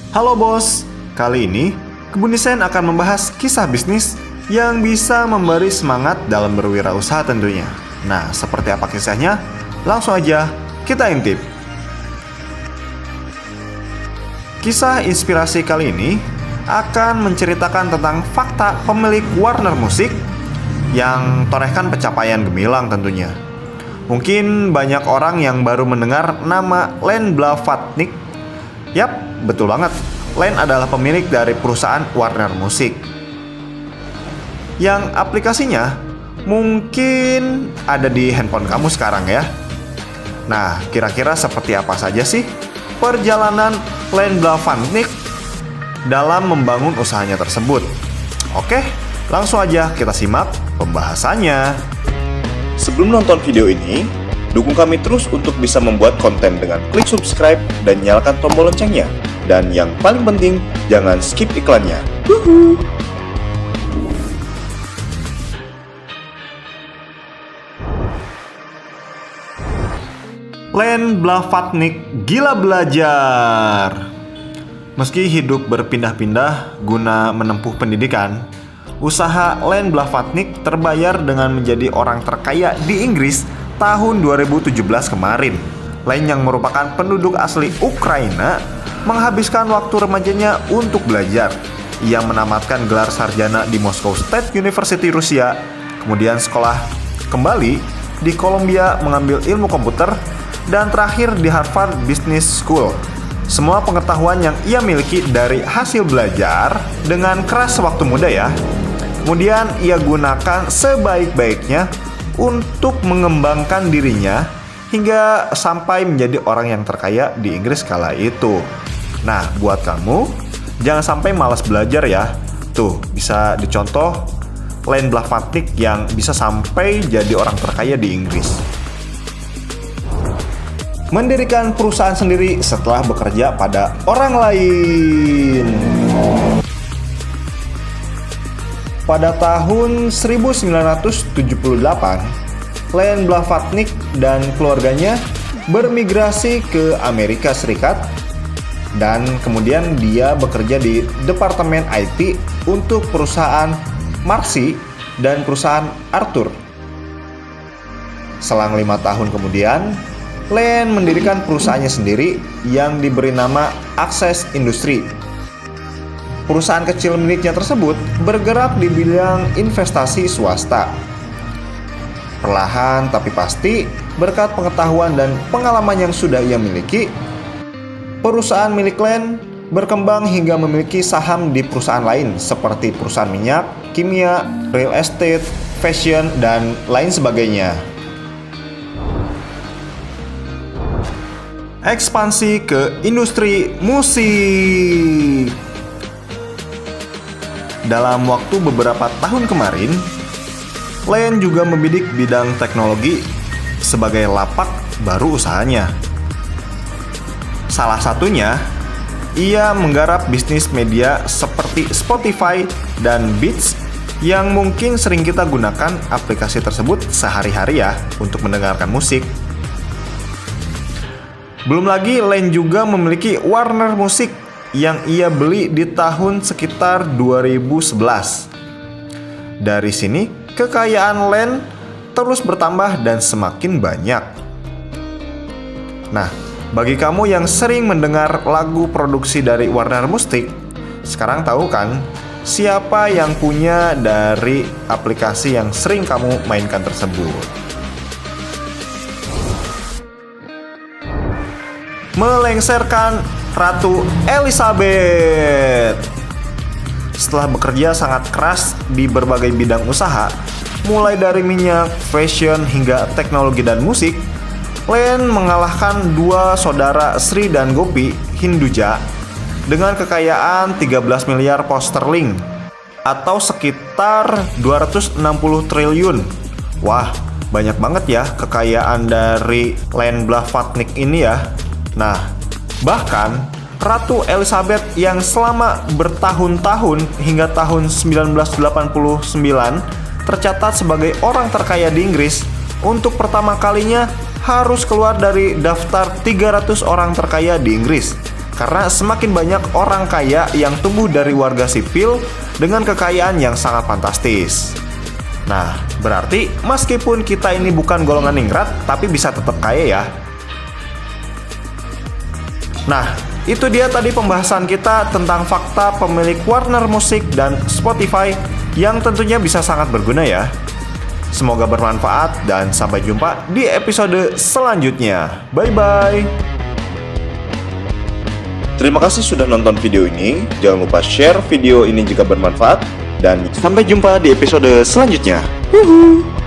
Halo bos, kali ini Kebun Desain akan membahas kisah bisnis yang bisa memberi semangat dalam berwirausaha tentunya. Nah, seperti apa kisahnya? Langsung aja kita intip. Kisah inspirasi kali ini akan menceritakan tentang fakta pemilik Warner Music yang torehkan pencapaian gemilang tentunya. Mungkin banyak orang yang baru mendengar nama Len Blavatnik. Yap, betul banget. Len adalah pemilik dari perusahaan Warner Music yang aplikasinya mungkin ada di handphone kamu sekarang ya. Nah, kira-kira seperti apa saja sih perjalanan Len Blavatnik dalam membangun usahanya tersebut? Oke, langsung aja kita simak pembahasannya. Sebelum nonton video ini, dukung kami terus untuk bisa membuat konten dengan klik subscribe dan nyalakan tombol loncengnya. Dan yang paling penting, jangan skip iklannya. Wuhu. Len Blavatnik gila belajar. Meski hidup berpindah-pindah guna menempuh pendidikan, usaha Len Blavatnik terbayar dengan menjadi orang terkaya di Inggris tahun 2017 kemarin. Len yang merupakan penduduk asli Ukraina menghabiskan waktu remajanya untuk belajar. Ia menamatkan gelar sarjana di Moscow State University Rusia, kemudian sekolah kembali di Columbia mengambil ilmu komputer, dan terakhir di Harvard Business School. Semua pengetahuan yang ia miliki dari hasil belajar dengan keras waktu muda ya. Kemudian ia gunakan sebaik-baiknya untuk mengembangkan dirinya hingga sampai menjadi orang yang terkaya di Inggris kala itu. Nah, buat kamu, jangan sampai malas belajar ya. Tuh, bisa dicontoh Len Blavatnik yang bisa sampai jadi orang terkaya di Inggris. Mendirikan perusahaan sendiri setelah bekerja pada orang lain. Pada tahun 1978, Len Blavatnik dan keluarganya bermigrasi ke Amerika Serikat dan kemudian dia bekerja di departemen IT untuk perusahaan Marcy dan perusahaan Arthur. Selang 5 tahun kemudian, Len mendirikan perusahaannya sendiri yang diberi nama Access Industry. Perusahaan kecil miliknya tersebut bergerak di bidang investasi swasta. Perlahan tapi pasti, berkat pengetahuan dan pengalaman yang sudah ia miliki, perusahaan milik Len berkembang hingga memiliki saham di perusahaan lain seperti perusahaan minyak, kimia, real estate, fashion, dan lain sebagainya. Ekspansi ke industri musik. Dalam waktu beberapa tahun kemarin, Len juga membidik bidang teknologi sebagai lapak baru usahanya. Salah satunya, ia menggarap bisnis media seperti Spotify dan Beats yang mungkin sering kita gunakan aplikasi tersebut sehari-hari ya untuk mendengarkan musik. Belum lagi Len juga memiliki Warner Music yang ia beli di tahun sekitar 2011. Dari sini, kekayaan Len terus bertambah dan semakin banyak. Nah, bagi kamu yang sering mendengar lagu produksi dari Warner Music, sekarang tahu kan siapa yang punya dari aplikasi yang sering kamu mainkan tersebut? Melengsarkan Ratu Elizabeth. Setelah bekerja sangat keras di berbagai bidang usaha, mulai dari minyak, fashion, hingga teknologi dan musik, Len mengalahkan dua saudara Sri dan Gopi Hinduja dengan kekayaan 13 miliar pound sterling atau sekitar 260 triliun. Wah, banyak banget ya kekayaan dari Len Blavatnik ini ya. Nah, bahkan Ratu Elizabeth yang selama bertahun-tahun hingga tahun 1989 tercatat sebagai orang terkaya di Inggris, untuk pertama kalinya harus keluar dari daftar 300 orang terkaya di Inggris karena semakin banyak orang kaya yang tumbuh dari warga sipil dengan kekayaan yang sangat fantastis. Nah, berarti meskipun kita ini bukan golongan ningrat, tapi bisa tetap kaya ya. Nah, itu dia tadi pembahasan kita tentang fakta pemilik Warner Music dan Spotify yang tentunya bisa sangat berguna ya. Semoga bermanfaat dan sampai jumpa di episode selanjutnya. Bye-bye. Terima kasih sudah nonton video ini. Jangan lupa share video ini jika bermanfaat. Dan sampai jumpa di episode selanjutnya. Yuhuu.